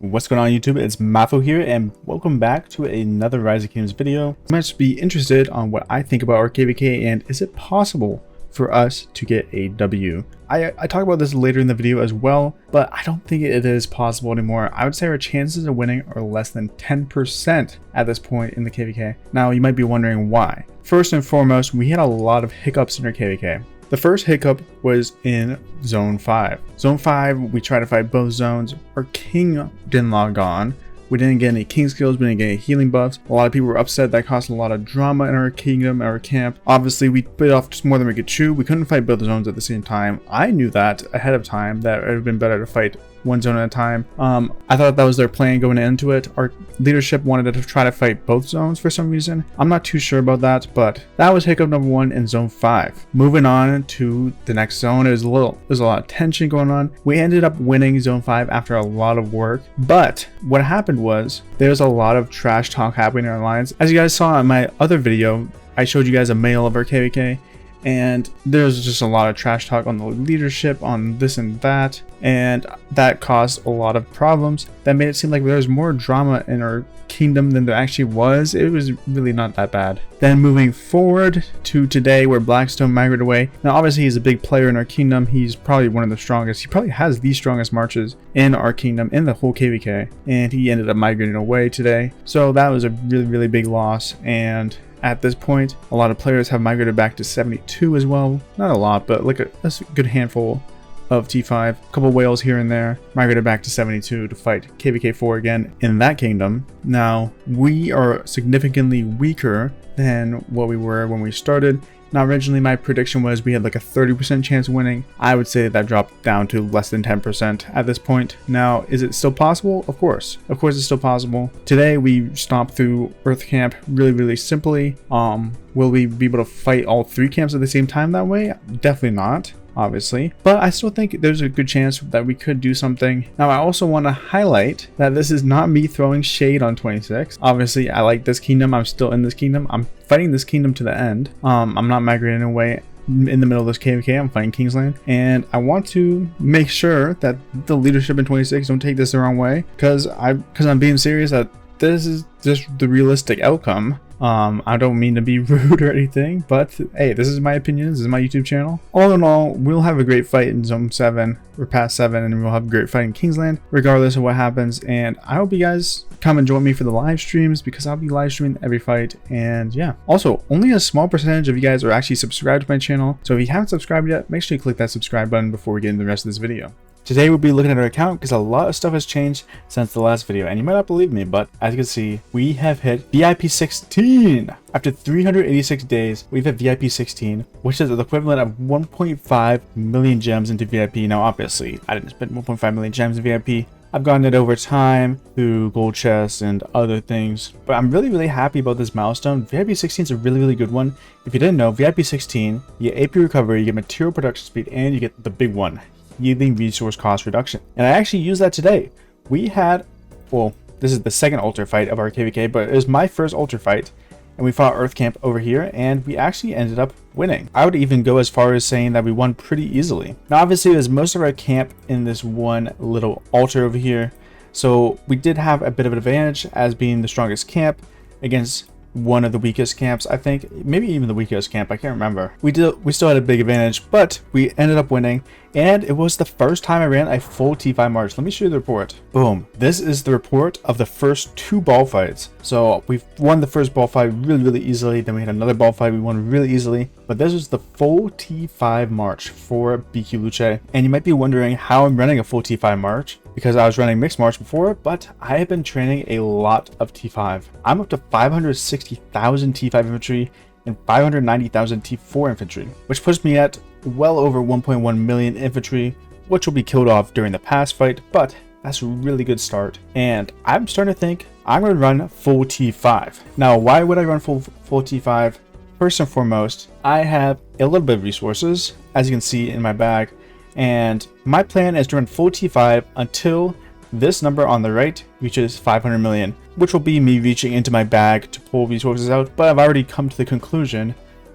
What's going on YouTube? It's Maffu here and welcome back to another Rise of Kingdoms video. You might be interested on what I think about our KVK and is it possible for us to get a W. I talk about this later in the video as well, but I don't think it is possible anymore. I would say our chances of winning are less than 10% at this point in the KVK. Now you might be wondering why. First and foremost, we had a lot of hiccups in our KVK. The first hiccup was in Zone 5. Zone 5, we tried to fight both zones. Our king didn't log on. We didn't get any king skills, we didn't get any healing buffs. A lot of people were upset. That caused a lot of drama in our kingdom, our camp. Obviously, we bit off just more than we could chew. We couldn't fight both zones at the same time. I knew that ahead of time, that it would have been better to fight one zone at a time. I thought that was their plan going into it. Our leadership wanted to try to fight both zones for some reason. I'm not too sure about that, but that was hiccup number 1 in Zone 5. Moving on to the next zone, there's a lot of tension going on. We ended up winning Zone 5 after a lot of work, but what happened was there's a lot of trash talk happening in our lines. As you guys saw in my other video, I showed you guys a mail of our KVK, and there's just a lot of trash talk on the leadership, on this and that, and that caused a lot of problems. That made it seem like there was more drama in our kingdom than there actually was. It was really not that bad. Then moving forward to today, where Blackstone migrated away. Now obviously he's a big player in our kingdom. He's probably one of the strongest. He probably has the strongest marches in our kingdom, in the whole KVK, and he ended up migrating away today. So that was a really big loss, and at this point, a lot of players have migrated back to 72 as well. Not a lot, but like that's a good handful of T5. A couple whales here and there migrated back to 72 to fight KVK4 again in that kingdom. Now, we are significantly weaker than what we were when we started. Now, originally my prediction was we had like a 30% chance of winning. I would say that dropped down to less than 10% at this point. Now, is it still possible? Of course it's still possible. Today we stomped through Earth Camp really simply. Will we be able to fight all 3 camps at the same time that way? Definitely not, obviously, but I still think there's a good chance that we could do something. Now, I also want to highlight that this is not me throwing shade on 26. Obviously, I like this kingdom. I'm still in this kingdom. I'm fighting this kingdom to the end. I'm not migrating away in the middle of this KVK. I'm fighting Kingsland, and I want to make sure that the leadership in 26 don't take this the wrong way, because I'm being serious that this is just the realistic outcome. I don't mean to be rude or anything, but hey, this is my opinion. This is my YouTube channel. All in all, we'll have a great fight in Zone 7. We're past 7, and we'll have a great fight in Kingsland, regardless of what happens. And I hope you guys come and join me for the live streams, because I'll be live streaming every fight. And yeah, also, only a small percentage of you guys are actually subscribed to my channel. So if you haven't subscribed yet, make sure you click that subscribe button before we get into the rest of this video. Today we'll be looking at our account because a lot of stuff has changed since the last video, and you might not believe me, but as you can see, we have hit VIP 16. After 386 days, we've hit VIP 16, which is the equivalent of 1.5 million gems into VIP. Now obviously, I didn't spend 1.5 million gems in VIP. I've gotten it over time through gold chests and other things, but I'm really happy about this milestone. VIP 16 is a really good one. If you didn't know, VIP 16, you get AP recovery, you get material production speed, and you get the big one, yielding resource cost reduction. And I actually used that today. We had, well, this is the second altar fight of our KVK, but it was my first altar fight, and we fought Earth Camp over here, and we actually ended up winning. I would even go as far as saying that we won pretty easily. Now obviously there's most of our camp in this one little altar over here, so we did have a bit of an advantage as being the strongest camp against one of the weakest camps. I think maybe even the weakest camp, I can't remember. We still had a big advantage, but we ended up winning, and it was the first time I ran a full T5 march. Let me show you the report. Boom, this is the report of the first 2 ball fights. So we've won the first ball fight really easily, then we had another ball fight we won really easily, but this was the full T5 march for BQ Luce. And you might be wondering how I'm running a full T5 march, because I was running mixed march before, but I have been training a lot of T5. I'm up to 560,000 T5 infantry and 590,000 T4 infantry, which puts me at well over 1.1 million infantry, which will be killed off during the past fight, but that's a really good start. And I'm starting to think I'm going to run full T5. Now, why would I run full T5? First and foremost, I have a little bit of resources, as you can see in my bag, and my plan is to run full T5 until this number on the right reaches 500 million, which will be me reaching into my bag to pull resources out. But I've already come to the conclusion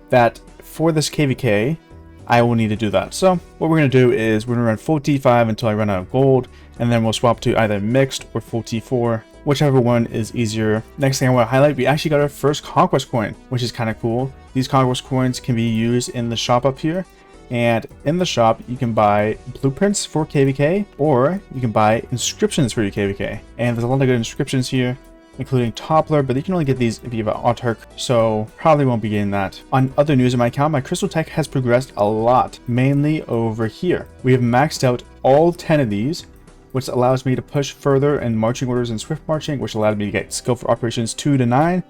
that for this KVK, I will need to do that. So what we're going to do is we're going to run full T5 until I run out of gold, and then we'll swap to either mixed or full T4, whichever one is easier. Next thing I want to highlight, we actually got our first conquest coin, which is kind of cool. These conquest coins can be used in the shop up here, and in the shop you can buy blueprints for KVK, or you can buy inscriptions for your KVK. And there's a lot of good inscriptions here, including Toppler, but you can only get these if you have an Autarch, so probably won't be getting that. On other news in my account, my crystal tech has progressed a lot, mainly over here. We have maxed out all 10 of these, which allows me to push further in marching orders and swift marching, which allowed me to get skill for operations 2 to 9.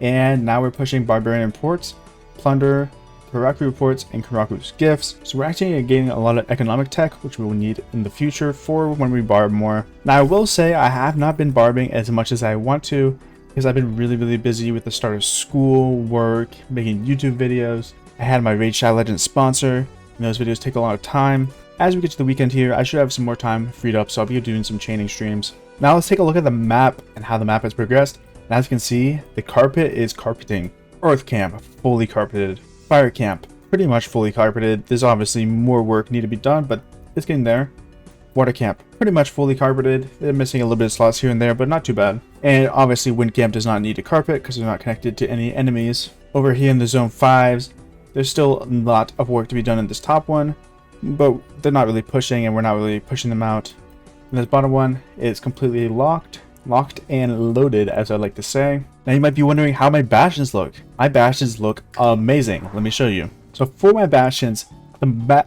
And now we're pushing barbarian imports, plunder, Karaku reports, and Karaku's gifts. So we're actually getting a lot of economic tech, which we will need in the future for when we barb more. Now I will say I have not been barbing as much as I want to, because I've been really busy with the start of school, work, making YouTube videos. I had my Raid Shadow Legends sponsor, and those videos take a lot of time. As we get to the weekend here, I should have some more time freed up, so I'll be doing some chaining streams. Now let's take a look at the map and how the map has progressed. And as you can see, the carpet is carpeting. Earth Camp, fully carpeted. Fire Camp, pretty much fully carpeted. There's obviously more work need to be done, but it's getting there. Water Camp, pretty much fully carpeted. They're missing a little bit of slots here and there, but not too bad. And obviously Wind Camp does not need a carpet because they're not connected to any enemies. Over here in the Zone 5s, there's still a lot of work to be done in this top one, but they're not really pushing, and we're not really pushing them out. And this bottom one is completely locked and loaded, as I like to say. Now you might be wondering how my bastions look. My bastions look amazing. Let me show you. So for my bastions, the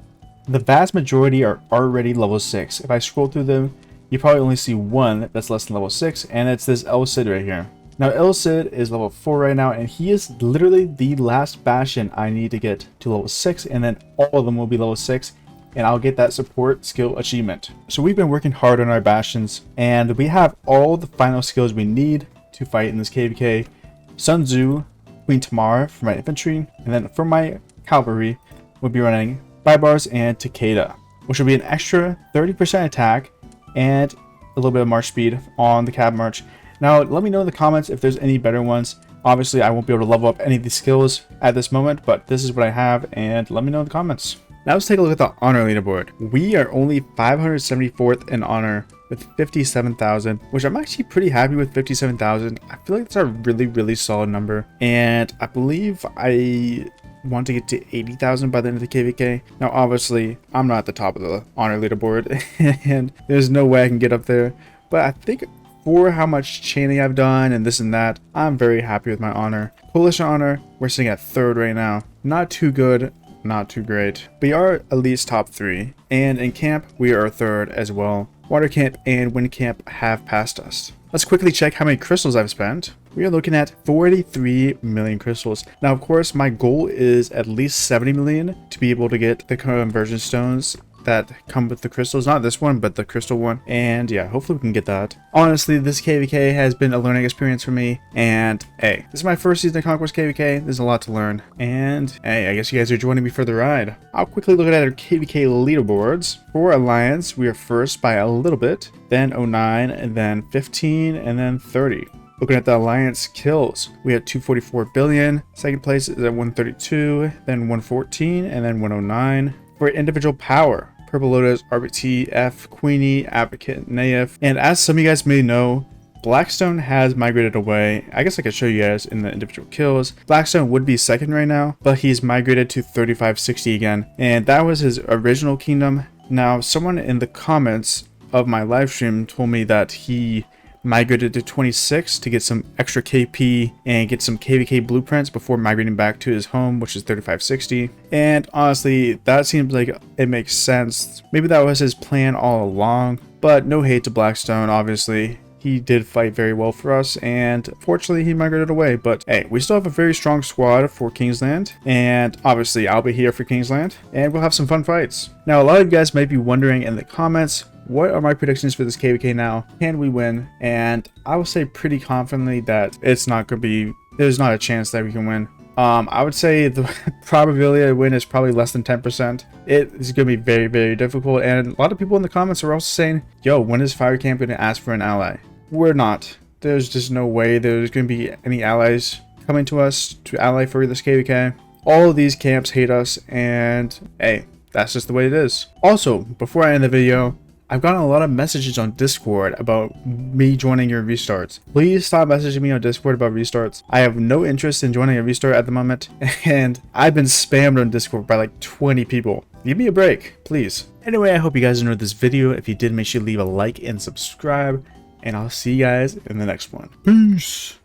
vast majority are already level 6. If I scroll through them, you probably only see one that's less than level 6, and it's this El Cid right here. Now El Cid is level 4 right now, and he is literally the last bastion I need to get to level 6, and then all of them will be level 6. And I'll get that support skill achievement. So we've been working hard on our bastions, and we have all the final skills we need to fight in this KVK. Sun Tzu, Queen Tamar for my infantry, and then for my cavalry, we'll be running Bybars and Takeda, which will be an extra 30% attack and a little bit of march speed on the cab march. Now let me know in the comments if there's any better ones. Obviously I won't be able to level up any of these skills at this moment, but this is what I have, and let me know in the comments. Now let's take a look at the honor leaderboard. We are only 574th in honor with 57,000, which I'm actually pretty happy with. 57,000. I feel like that's a really solid number, and I believe I want to get to 80,000 by the end of the KVK. Now obviously I'm not at the top of the honor leaderboard and there's no way I can get up there, but I think for how much chaining I've done and this and that, I'm very happy with my honor. Coalition honor, we're sitting at 3rd right now. Not too good, not too great. We are at least top 3, and in camp we are 3rd as well. Water Camp and Wind Camp have passed us. Let's quickly check how many crystals I've spent. We are looking at 43 million crystals. Now of course my goal is at least 70 million to be able to get the conversion stones that come with the crystals. Not this one, but the crystal one. And yeah, hopefully we can get that. Honestly, this KVK has been a learning experience for me, and hey, this is my first season of Conquest KVK. There's a lot to learn, and hey, I guess you guys are joining me for the ride. I'll quickly look at our KVK leaderboards. For Alliance, we are first by a little bit, then 09, and then 15, and then 30. Looking at the Alliance kills, we had 244 billion. Second place is at 132, then 114, and then 109. For individual power, Purple Lotus, RBT, F, Queenie, Advocate, Naif. And as some of you guys may know, Blackstone has migrated away. I guess I could show you guys in the individual kills. Blackstone would be 2nd right now, but he's migrated to 3560 again. And that was his original kingdom. Now, someone in the comments of my live stream told me that he migrated to 26 to get some extra KP and get some KVK blueprints before migrating back to his home, which is 3560. And honestly, that seems like it makes sense. Maybe that was his plan all along, but no hate to Blackstone. Obviously he did fight very well for us, and fortunately he migrated away. But hey, we still have a very strong squad for Kingsland, and obviously I'll be here for Kingsland, and we'll have some fun fights. Now a lot of you guys might be wondering in the comments, what are my predictions for this KVK now? Can we win? And I will say pretty confidently that it's not going to be, there's not a chance that we can win. I would say the probability of win is probably less than 10%. It is going to be very difficult. And a lot of people in the comments are also saying, yo, when is Fire Camp going to ask for an ally? We're not. There's just no way there's going to be any allies coming to us to ally for this KVK. All of these camps hate us, and hey, that's just the way it is. Also, before I end the video, I've gotten a lot of messages on Discord about me joining your restarts. Please stop messaging me on Discord about restarts. I have no interest in joining a restart at the moment, and I've been spammed on Discord by like 20 people. Give me a break, please. Anyway, I hope you guys enjoyed this video. If you did, make sure to leave a like and subscribe, and I'll see you guys in the next one. Peace.